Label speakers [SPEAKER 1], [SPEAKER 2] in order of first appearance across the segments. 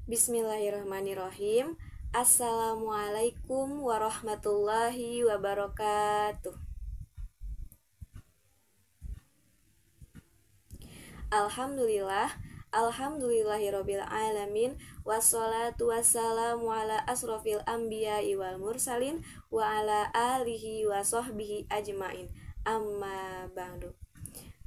[SPEAKER 1] Bismillahirrahmanirrahim. Assalamualaikum warahmatullahi wabarakatuh. Alhamdulillah, alhamdulillahirabbil alamin, wassalatu wassalamu ala asrofil anbiya'i wal mursalin wa ala alihi wa sahbihi ajmain. Amma ba'du.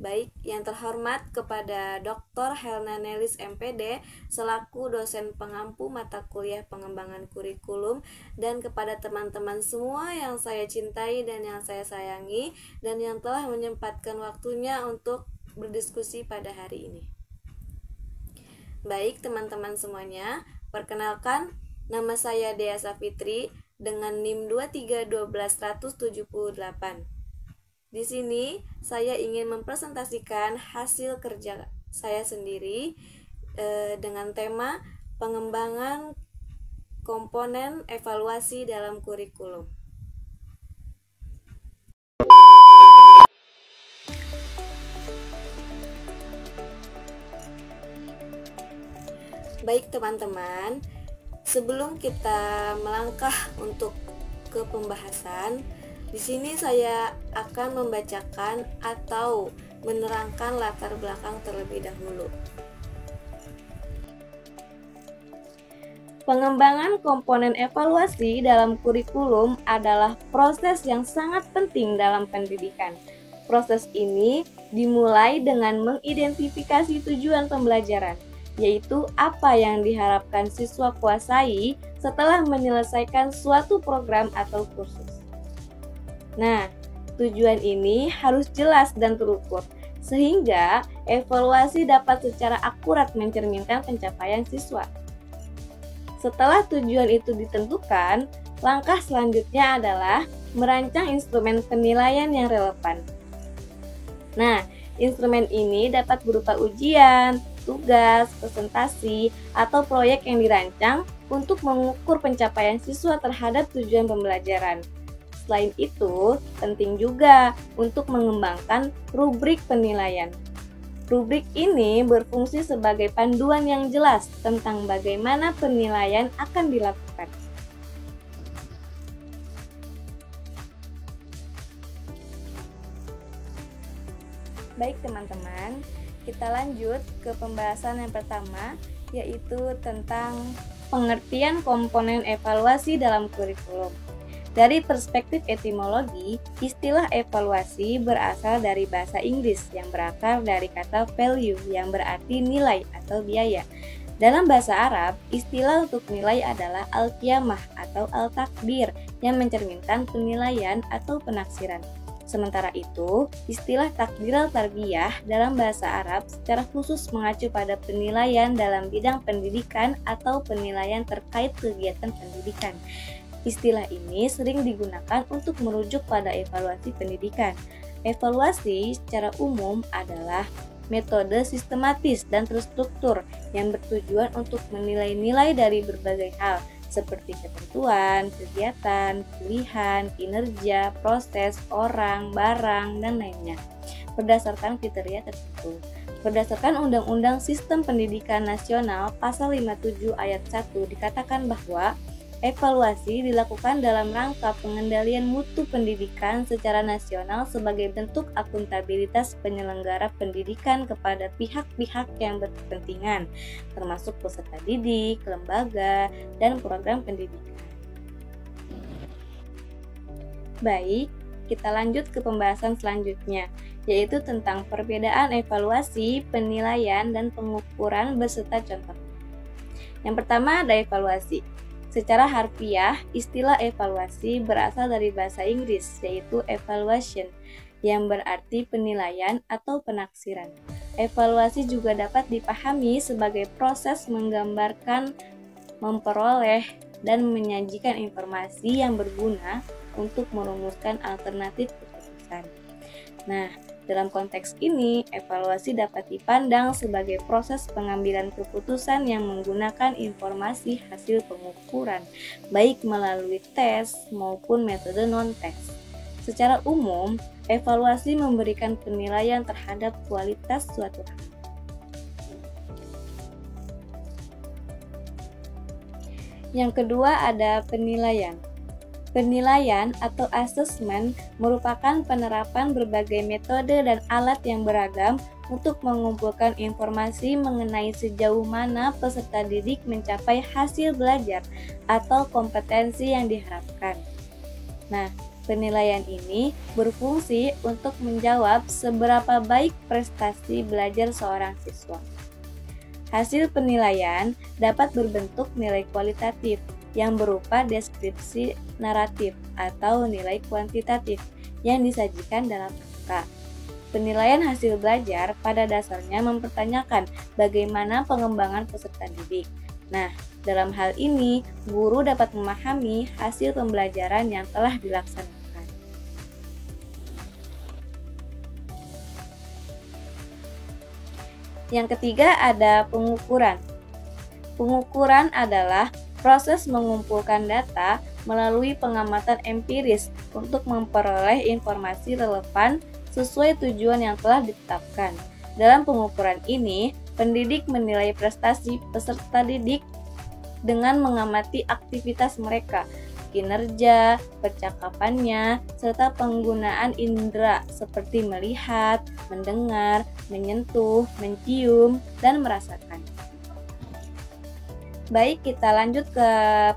[SPEAKER 1] Baik, yang terhormat kepada Dr. Helna Nelis MPD selaku dosen pengampu mata kuliah pengembangan kurikulum, dan kepada teman-teman semua yang saya cintai dan yang saya sayangi dan yang telah menyempatkan waktunya untuk berdiskusi pada hari ini. Baik teman-teman semuanya, perkenalkan, nama saya Dea Safitri dengan NIM 2312178. Di sini saya ingin mempresentasikan hasil kerja saya sendiri dengan tema pengembangan komponen evaluasi dalam kurikulum. Baik teman-teman, sebelum kita melangkah untuk ke pembahasan, di sini saya akan membacakan atau menerangkan latar belakang terlebih dahulu. Pengembangan komponen evaluasi dalam kurikulum adalah proses yang sangat penting dalam pendidikan. Proses ini dimulai dengan mengidentifikasi tujuan pembelajaran, yaitu apa yang diharapkan siswa kuasai setelah menyelesaikan suatu program atau kursus. Nah, tujuan ini harus jelas dan terukur, sehingga evaluasi dapat secara akurat mencerminkan pencapaian siswa. Setelah tujuan itu ditentukan, langkah selanjutnya adalah merancang instrumen penilaian yang relevan. Nah, instrumen ini dapat berupa ujian, tugas, presentasi, atau proyek yang dirancang untuk mengukur pencapaian siswa terhadap tujuan pembelajaran. Selain itu, penting juga untuk mengembangkan rubrik penilaian. Rubrik ini berfungsi sebagai panduan yang jelas tentang bagaimana penilaian akan dilakukan. Baik teman-teman, kita lanjut ke pembahasan yang pertama, yaitu tentang pengertian komponen evaluasi dalam kurikulum. Dari perspektif etimologi, istilah evaluasi berasal dari bahasa Inggris yang berakar dari kata value yang berarti nilai atau biaya. Dalam bahasa Arab, istilah untuk nilai adalah al-qiyamah atau al-takdir yang mencerminkan penilaian atau penaksiran. Sementara itu, istilah takdir al-tarbiyah dalam bahasa Arab secara khusus mengacu pada penilaian dalam bidang pendidikan atau penilaian terkait kegiatan pendidikan. Istilah ini sering digunakan untuk merujuk pada evaluasi pendidikan. Evaluasi secara umum adalah metode sistematis dan terstruktur yang bertujuan untuk menilai nilai dari berbagai hal, seperti ketentuan, kegiatan, pilihan, kinerja, proses, orang, barang, dan lainnya, berdasarkan kriteria tertentu. Berdasarkan Undang-Undang Sistem Pendidikan Nasional Pasal 57 Ayat 1 dikatakan bahwa evaluasi dilakukan dalam rangka pengendalian mutu pendidikan secara nasional sebagai bentuk akuntabilitas penyelenggara pendidikan kepada pihak-pihak yang berkepentingan, termasuk peserta didik, lembaga, dan program pendidikan. Baik, kita lanjut ke pembahasan selanjutnya, yaitu tentang perbedaan evaluasi, penilaian, dan pengukuran beserta contoh. Yang pertama ada evaluasi. Secara harfiah, istilah evaluasi berasal dari bahasa Inggris, yaitu evaluation, yang berarti penilaian atau penaksiran. Evaluasi juga dapat dipahami sebagai proses menggambarkan, memperoleh, dan menyajikan informasi yang berguna untuk merumuskan alternatif keputusan. Nah, dalam konteks ini, evaluasi dapat dipandang sebagai proses pengambilan keputusan yang menggunakan informasi hasil pengukuran, baik melalui tes maupun metode non-tes. Secara umum, evaluasi memberikan penilaian terhadap kualitas suatu hal. Yang kedua ada penilaian. Penilaian atau assessment merupakan penerapan berbagai metode dan alat yang beragam untuk mengumpulkan informasi mengenai sejauh mana peserta didik mencapai hasil belajar atau kompetensi yang diharapkan. Nah, penilaian ini berfungsi untuk menjawab seberapa baik prestasi belajar seorang siswa. Hasil penilaian dapat berbentuk nilai kualitatif yang berupa deskripsi naratif atau nilai kuantitatif yang disajikan dalam angka. Penilaian hasil belajar pada dasarnya mempertanyakan bagaimana pengembangan peserta didik. Nah, dalam hal ini, guru dapat memahami hasil pembelajaran yang telah dilaksanakan. Yang ketiga ada pengukuran. Pengukuran adalah proses mengumpulkan data melalui pengamatan empiris untuk memperoleh informasi relevan sesuai tujuan yang telah ditetapkan. Dalam pengukuran ini, pendidik menilai prestasi peserta didik dengan mengamati aktivitas mereka, kinerja, percakapannya, serta penggunaan indera seperti melihat, mendengar, menyentuh, mencium, dan merasakan. Baik, kita lanjut ke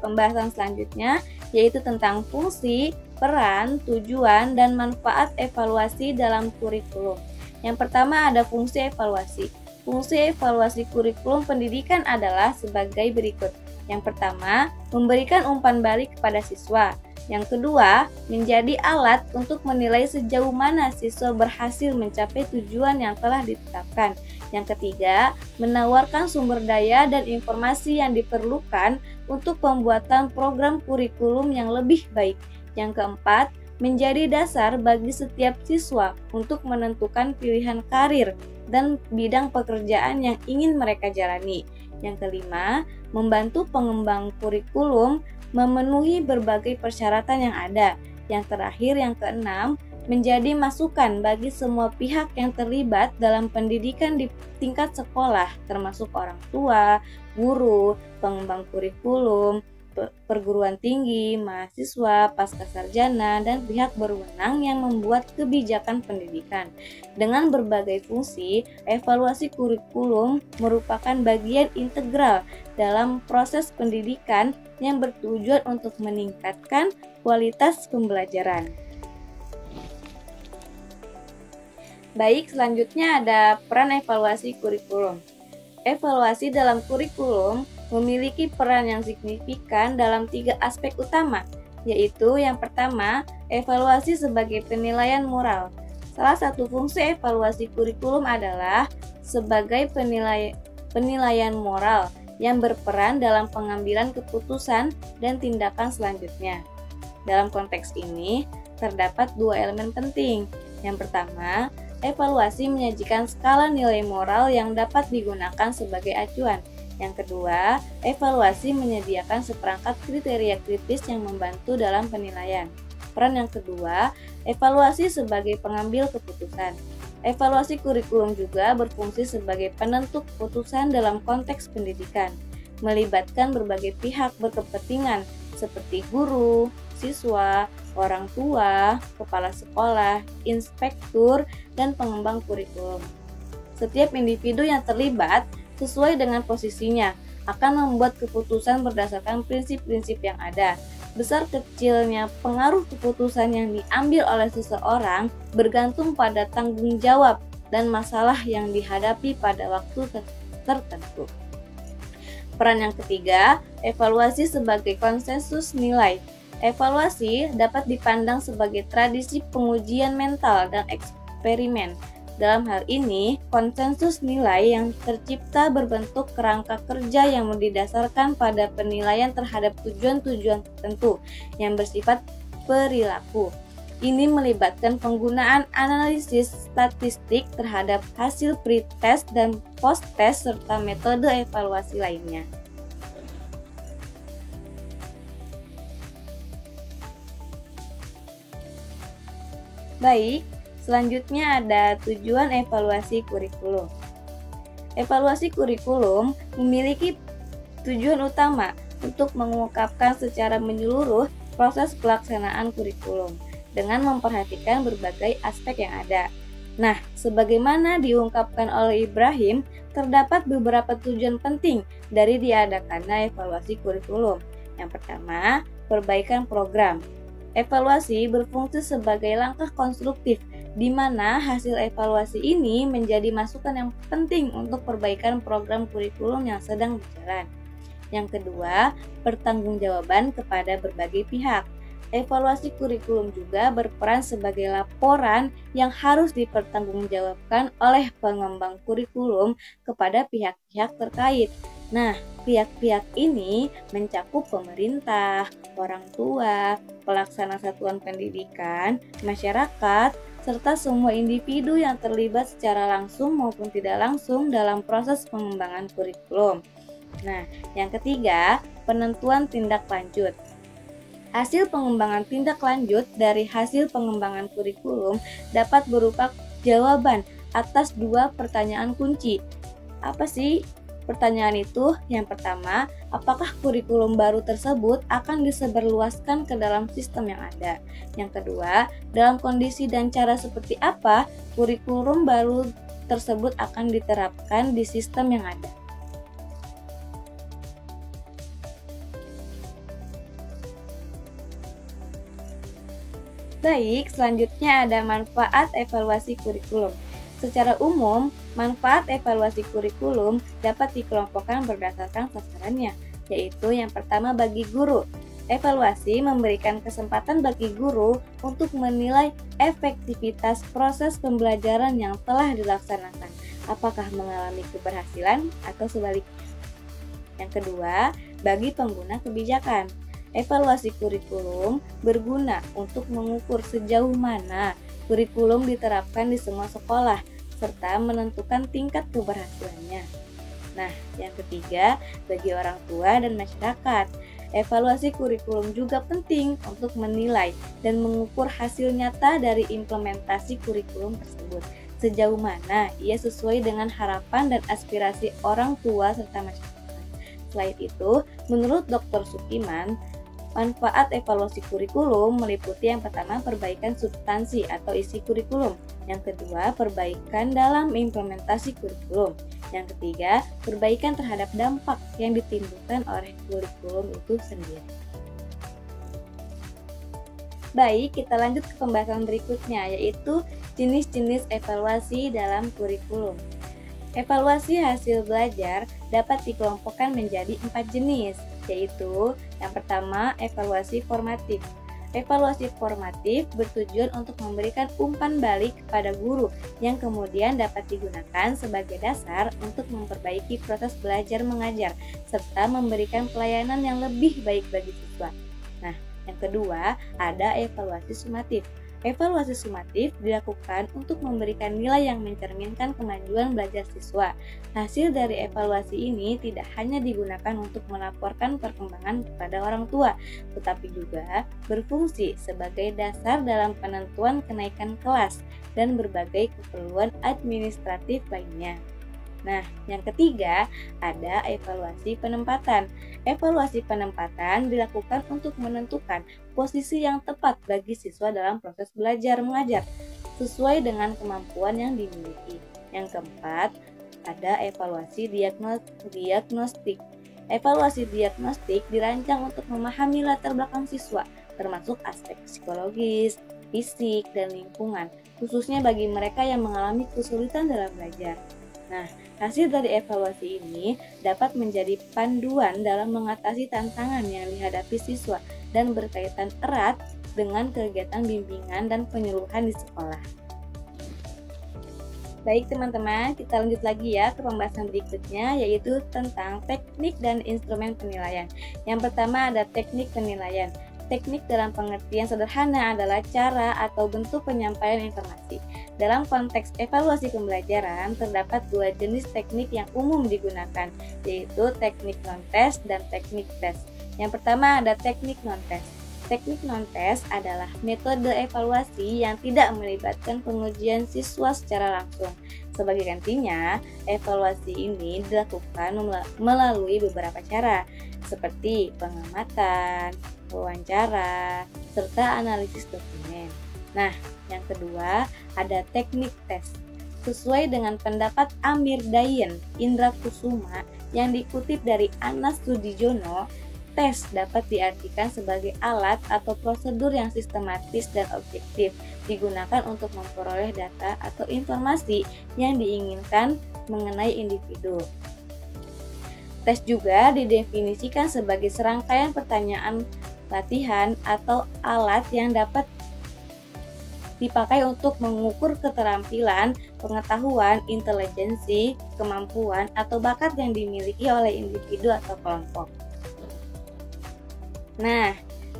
[SPEAKER 1] pembahasan selanjutnya, yaitu tentang fungsi, peran, tujuan, dan manfaat evaluasi dalam kurikulum. Yang pertama ada fungsi evaluasi. Fungsi evaluasi kurikulum pendidikan adalah sebagai berikut. Yang pertama, memberikan umpan balik kepada siswa. Yang kedua, menjadi alat untuk menilai sejauh mana siswa berhasil mencapai tujuan yang telah ditetapkan. Yang ketiga, menawarkan sumber daya dan informasi yang diperlukan untuk pembuatan program kurikulum yang lebih baik. Yang keempat, menjadi dasar bagi setiap siswa untuk menentukan pilihan karir dan bidang pekerjaan yang ingin mereka jalani. Yang kelima, membantu pengembang kurikulum memenuhi berbagai persyaratan yang ada. Yang terakhir, yang keenam, menjadi masukan bagi semua pihak yang terlibat dalam pendidikan di tingkat sekolah, termasuk orang tua, guru, pengembang kurikulum, perguruan tinggi, mahasiswa, pascasarjana, dan pihak berwenang yang membuat kebijakan pendidikan. Dengan berbagai fungsi, evaluasi kurikulum merupakan bagian integral dalam proses pendidikan yang bertujuan untuk meningkatkan kualitas pembelajaran. Baik, selanjutnya ada peran evaluasi kurikulum. Evaluasi dalam kurikulum memiliki peran yang signifikan dalam 3 aspek utama, yaitu yang pertama, evaluasi sebagai penilaian moral. Salah satu fungsi evaluasi kurikulum adalah sebagai penilaian moral yang berperan dalam pengambilan keputusan dan tindakan selanjutnya. Dalam konteks ini, terdapat 2 elemen penting. Yang pertama, evaluasi menyajikan skala nilai moral yang dapat digunakan sebagai acuan. Yang kedua, evaluasi menyediakan seperangkat kriteria kritis yang membantu dalam penilaian. Peran yang kedua, evaluasi sebagai pengambil keputusan. Evaluasi kurikulum juga berfungsi sebagai penentu keputusan dalam konteks pendidikan, melibatkan berbagai pihak berkepentingan seperti guru, siswa, orang tua, kepala sekolah, inspektur, dan pengembang kurikulum. Setiap individu yang terlibat sesuai dengan posisinya akan membuat keputusan berdasarkan prinsip-prinsip yang ada. Besar kecilnya pengaruh keputusan yang diambil oleh seseorang bergantung pada tanggung jawab dan masalah yang dihadapi pada waktu tertentu. Peran yang ketiga, evaluasi sebagai konsensus nilai. Evaluasi dapat dipandang sebagai tradisi pengujian mental dan eksperimen. Dalam hal ini, konsensus nilai yang tercipta berbentuk kerangka kerja yang didasarkan pada penilaian terhadap tujuan-tujuan tertentu yang bersifat perilaku. Ini melibatkan penggunaan analisis statistik terhadap hasil pre-test dan post-test serta metode evaluasi lainnya. Baik, selanjutnya ada tujuan evaluasi kurikulum. Evaluasi kurikulum memiliki tujuan utama untuk mengungkapkan secara menyeluruh proses pelaksanaan kurikulum dengan memperhatikan berbagai aspek yang ada. Nah, sebagaimana diungkapkan oleh Ibrahim, terdapat beberapa tujuan penting dari diadakannya evaluasi kurikulum. Yang pertama, perbaikan program. Evaluasi berfungsi sebagai langkah konstruktif, di mana hasil evaluasi ini menjadi masukan yang penting untuk perbaikan program kurikulum yang sedang berjalan. Yang kedua, pertanggungjawaban kepada berbagai pihak. Evaluasi kurikulum juga berperan sebagai laporan yang harus dipertanggungjawabkan oleh pengembang kurikulum kepada pihak-pihak terkait. Nah, pihak-pihak ini mencakup pemerintah, orang tua, pelaksana satuan pendidikan, masyarakat, serta semua individu yang terlibat secara langsung maupun tidak langsung dalam proses pengembangan kurikulum. Nah, yang ketiga, penentuan tindak lanjut. Hasil pengembangan tindak lanjut dari hasil pengembangan kurikulum dapat berupa jawaban atas dua pertanyaan kunci. Apa sih pertanyaan itu? Yang pertama, apakah kurikulum baru tersebut akan disebarluaskan ke dalam sistem yang ada? Yang kedua, dalam kondisi dan cara seperti apa kurikulum baru tersebut akan diterapkan di sistem yang ada? Baik, selanjutnya ada manfaat evaluasi kurikulum. Secara umum, manfaat evaluasi kurikulum dapat dikelompokkan berdasarkan sasarannya, yaitu yang pertama bagi guru. Evaluasi memberikan kesempatan bagi guru untuk menilai efektivitas proses pembelajaran yang telah dilaksanakan, apakah mengalami keberhasilan atau sebaliknya. Yang kedua, bagi pengguna kebijakan. Evaluasi kurikulum berguna untuk mengukur sejauh mana kurikulum diterapkan di semua sekolah, serta menentukan tingkat keberhasilannya. Nah, yang ketiga, bagi orang tua dan masyarakat, evaluasi kurikulum juga penting untuk menilai dan mengukur hasil nyata dari implementasi kurikulum tersebut. Sejauh mana ia sesuai dengan harapan dan aspirasi orang tua serta masyarakat. Selain itu, menurut Dr. Sukiman, manfaat evaluasi kurikulum meliputi yang pertama perbaikan substansi atau isi kurikulum, yang kedua perbaikan dalam implementasi kurikulum, yang ketiga perbaikan terhadap dampak yang ditimbulkan oleh kurikulum itu sendiri. Baik, kita lanjut ke pembahasan berikutnya, yaitu jenis-jenis evaluasi dalam kurikulum. Evaluasi hasil belajar dapat dikelompokkan menjadi 4 jenis, yaitu yang pertama evaluasi formatif. Evaluasi formatif bertujuan untuk memberikan umpan balik kepada guru yang kemudian dapat digunakan sebagai dasar untuk memperbaiki proses belajar mengajar serta memberikan pelayanan yang lebih baik bagi siswa. Nah, yang kedua ada evaluasi sumatif. Evaluasi sumatif dilakukan untuk memberikan nilai yang mencerminkan kemajuan belajar siswa. Hasil dari evaluasi ini tidak hanya digunakan untuk melaporkan perkembangan kepada orang tua, tetapi juga berfungsi sebagai dasar dalam penentuan kenaikan kelas dan berbagai keperluan administratif lainnya. Nah, yang ketiga ada evaluasi penempatan. Evaluasi penempatan dilakukan untuk menentukan posisi yang tepat bagi siswa dalam proses belajar mengajar sesuai dengan kemampuan yang dimiliki. Yang keempat ada evaluasi diagnostik. Evaluasi diagnostik dirancang untuk memahami latar belakang siswa, termasuk aspek psikologis, fisik, dan lingkungan, khususnya bagi mereka yang mengalami kesulitan dalam belajar. Nah, hasil dari evaluasi ini dapat menjadi panduan dalam mengatasi tantangan yang dihadapi siswa dan berkaitan erat dengan kegiatan bimbingan dan penyuluhan di sekolah. Baik teman-teman, kita lanjut lagi ya ke pembahasan berikutnya, yaitu tentang teknik dan instrumen penilaian. Yang pertama ada teknik penilaian. Teknik dalam pengertian sederhana adalah cara atau bentuk penyampaian informasi. Dalam konteks evaluasi pembelajaran, terdapat dua jenis teknik yang umum digunakan, yaitu teknik non-tes dan teknik tes. Yang pertama ada teknik non-tes. Teknik non-tes adalah metode evaluasi yang tidak melibatkan pengujian siswa secara langsung. Sebagai gantinya, evaluasi ini dilakukan melalui beberapa cara. seperti pengamatan, wawancara, serta analisis dokumen. Nah, yang kedua ada teknik tes. Sesuai dengan pendapat Amir Dayen Indra Kusuma yang dikutip dari Anas Sudijono, tes dapat diartikan sebagai alat atau prosedur yang sistematis dan objektif digunakan untuk memperoleh data atau informasi yang diinginkan mengenai individu. Tes juga didefinisikan sebagai serangkaian pertanyaan latihan atau alat yang dapat dipakai untuk mengukur keterampilan, pengetahuan, intelijensi, kemampuan, atau bakat yang dimiliki oleh individu atau kelompok. Nah,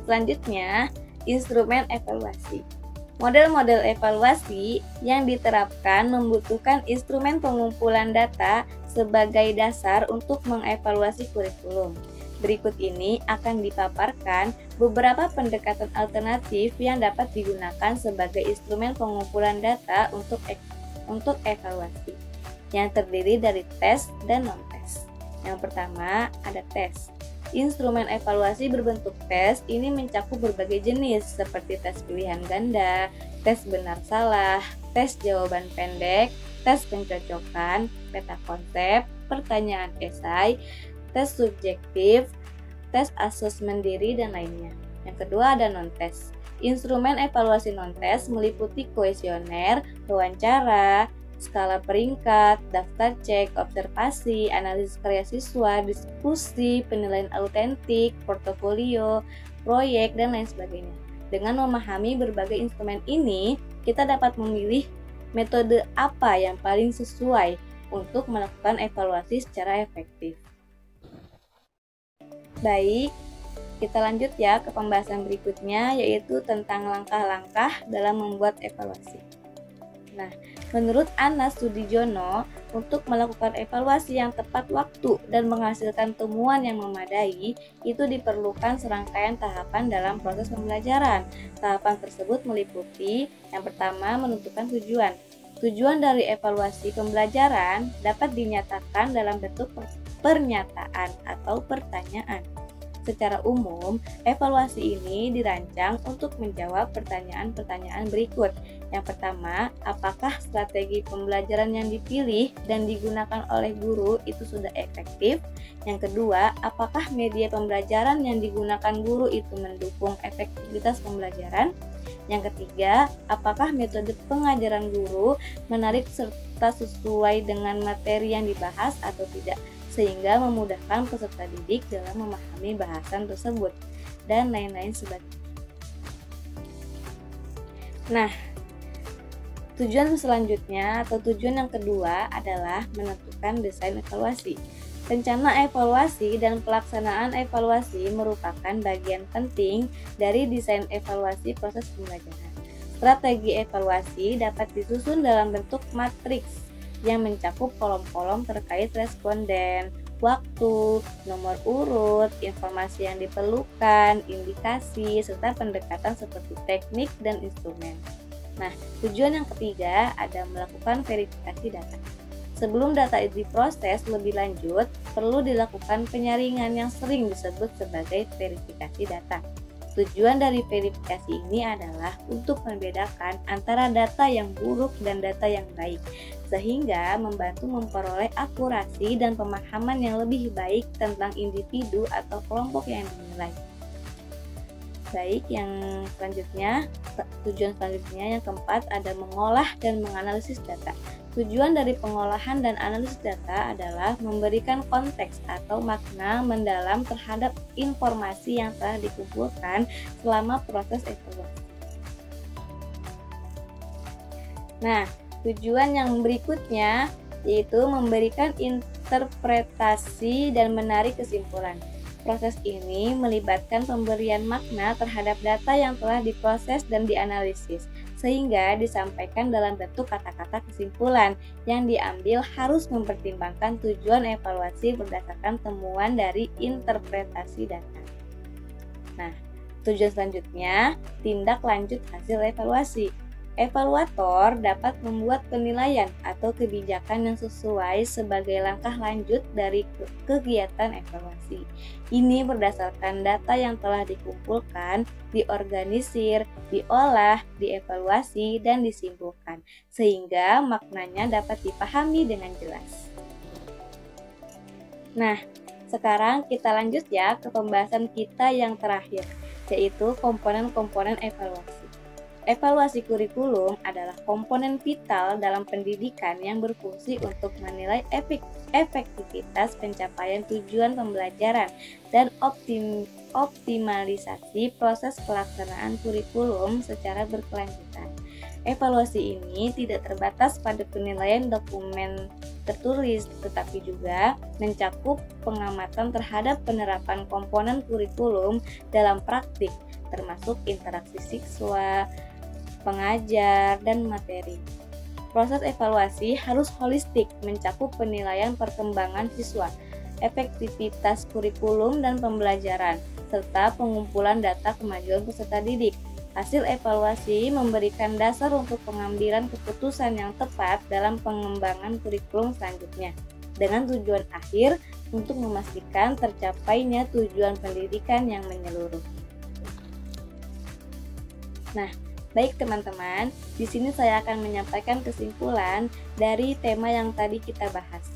[SPEAKER 1] selanjutnya instrumen evaluasi. Model-model evaluasi yang diterapkan membutuhkan instrumen pengumpulan data sebagai dasar untuk mengevaluasi kurikulum. Berikut ini akan dipaparkan beberapa pendekatan alternatif yang dapat digunakan sebagai instrumen pengumpulan data untuk evaluasi, yang terdiri dari tes dan non-tes. Yang pertama ada tes. Instrumen evaluasi berbentuk tes ini mencakup berbagai jenis seperti tes pilihan ganda, tes benar salah, tes jawaban pendek, tes pencocokan, peta konsep, pertanyaan esai, tes subjektif, tes asesmen diri, dan lainnya. Yang kedua ada non-tes. Instrumen evaluasi non-tes meliputi kuesioner, wawancara, skala peringkat, daftar cek, observasi, analisis karya siswa, diskusi, penilaian autentik, portofolio, proyek, dan lain sebagainya. Dengan memahami berbagai instrumen ini, kita dapat memilih metode apa yang paling sesuai untuk melakukan evaluasi secara efektif. Baik, kita lanjut ya ke pembahasan berikutnya, yaitu tentang langkah-langkah dalam membuat evaluasi. Nah, menurut Anas Sudijono, untuk melakukan evaluasi yang tepat waktu dan menghasilkan temuan yang memadai, itu diperlukan serangkaian tahapan dalam proses pembelajaran. Tahapan tersebut meliputi yang pertama menentukan tujuan. Tujuan dari evaluasi pembelajaran dapat dinyatakan dalam bentuk pernyataan atau pertanyaan. Secara umum, evaluasi ini dirancang untuk menjawab pertanyaan-pertanyaan berikut. Yang pertama, apakah strategi pembelajaran yang dipilih dan digunakan oleh guru itu sudah efektif? Yang kedua, apakah media pembelajaran yang digunakan guru itu mendukung efektivitas pembelajaran? Yang ketiga, apakah metode pengajaran guru menarik serta sesuai dengan materi yang dibahas atau tidak, sehingga memudahkan peserta didik dalam memahami bahasan tersebut, dan lain-lain sebagainya. Nah, tujuan selanjutnya atau tujuan yang kedua adalah menentukan desain evaluasi. Rencana evaluasi dan pelaksanaan evaluasi merupakan bagian penting dari desain evaluasi proses pembelajaran. Strategi evaluasi dapat disusun dalam bentuk matriks yang mencakup kolom-kolom terkait responden, waktu, nomor urut, informasi yang diperlukan, indikasi, serta pendekatan seperti teknik dan instrumen. Nah, tujuan yang ketiga ada melakukan verifikasi data. Sebelum data diproses lebih lanjut, perlu dilakukan penyaringan yang sering disebut sebagai verifikasi data. Tujuan dari verifikasi ini adalah untuk membedakan antara data yang buruk dan data yang baik, sehingga membantu memperoleh akurasi dan pemahaman yang lebih baik tentang individu atau kelompok yang dinilai. Baik, yang selanjutnya, tujuan selanjutnya yang keempat ada mengolah dan menganalisis data. Tujuan dari pengolahan dan analisis data adalah memberikan konteks atau makna mendalam terhadap informasi yang telah dikumpulkan selama proses evaluasi. Nah, tujuan yang berikutnya yaitu memberikan interpretasi dan menarik kesimpulan. Proses ini melibatkan pemberian makna terhadap data yang telah diproses dan dianalisis, sehingga disampaikan dalam bentuk kata-kata kesimpulan yang diambil harus mempertimbangkan tujuan evaluasi berdasarkan temuan dari interpretasi data. Nah, tujuan selanjutnya, tindak lanjut hasil evaluasi. Evaluator dapat membuat penilaian atau kebijakan yang sesuai sebagai langkah lanjut dari kegiatan evaluasi. Ini berdasarkan data yang telah dikumpulkan, diorganisir, diolah, dievaluasi, dan disimpulkan, sehingga maknanya dapat dipahami dengan jelas. Nah, sekarang kita lanjut ya ke pembahasan kita yang terakhir, yaitu komponen-komponen evaluasi. Evaluasi kurikulum adalah komponen vital dalam pendidikan yang berfungsi untuk menilai efektivitas pencapaian tujuan pembelajaran dan optimalisasi proses pelaksanaan kurikulum secara berkelanjutan. Evaluasi ini tidak terbatas pada penilaian dokumen tertulis, tetapi juga mencakup pengamatan terhadap penerapan komponen kurikulum dalam praktik, termasuk interaksi siswa, pengajar, dan materi. Proses evaluasi harus holistik, mencakup penilaian perkembangan siswa, efektivitas kurikulum dan pembelajaran, serta pengumpulan data kemajuan peserta didik. Hasil evaluasi memberikan dasar untuk pengambilan keputusan yang tepat dalam pengembangan kurikulum selanjutnya, dengan tujuan akhir untuk memastikan tercapainya tujuan pendidikan yang menyeluruh. Nah, baik teman-teman, di sini saya akan menyampaikan kesimpulan dari tema yang tadi kita bahas.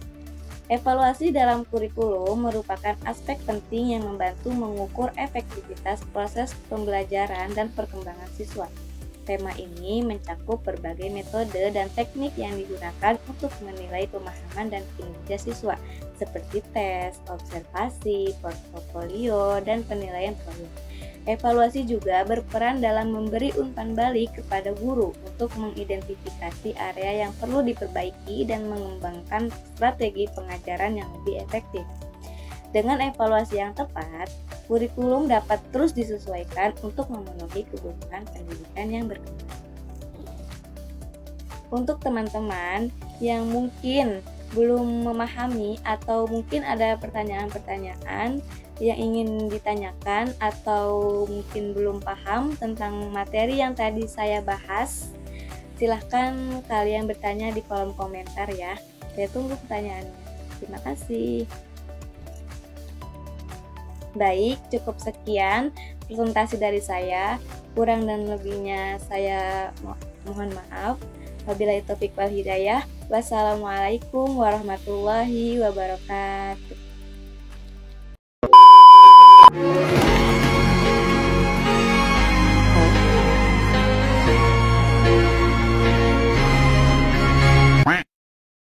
[SPEAKER 1] Evaluasi dalam kurikulum merupakan aspek penting yang membantu mengukur efektivitas proses pembelajaran dan perkembangan siswa. Tema ini mencakup berbagai metode dan teknik yang digunakan untuk menilai pemahaman dan kinerja siswa, seperti tes, observasi, portofolio, dan penilaian proyek. Evaluasi juga berperan dalam memberi umpan balik kepada guru untuk mengidentifikasi area yang perlu diperbaiki dan mengembangkan strategi pengajaran yang lebih efektif. Dengan evaluasi yang tepat, kurikulum dapat terus disesuaikan untuk memenuhi kebutuhan pendidikan yang berkembang. Untuk teman-teman yang mungkin belum memahami atau mungkin ada pertanyaan-pertanyaan yang ingin ditanyakan atau mungkin belum paham tentang materi yang tadi saya bahas, silahkan kalian bertanya di kolom komentar ya. Saya tunggu pertanyaannya. Terima kasih. Baik, cukup sekian presentasi dari saya. Kurang dan lebihnya saya mohon maaf. Wabillahi taufiq wal hidayah. Wassalamualaikum warahmatullahi wabarakatuh.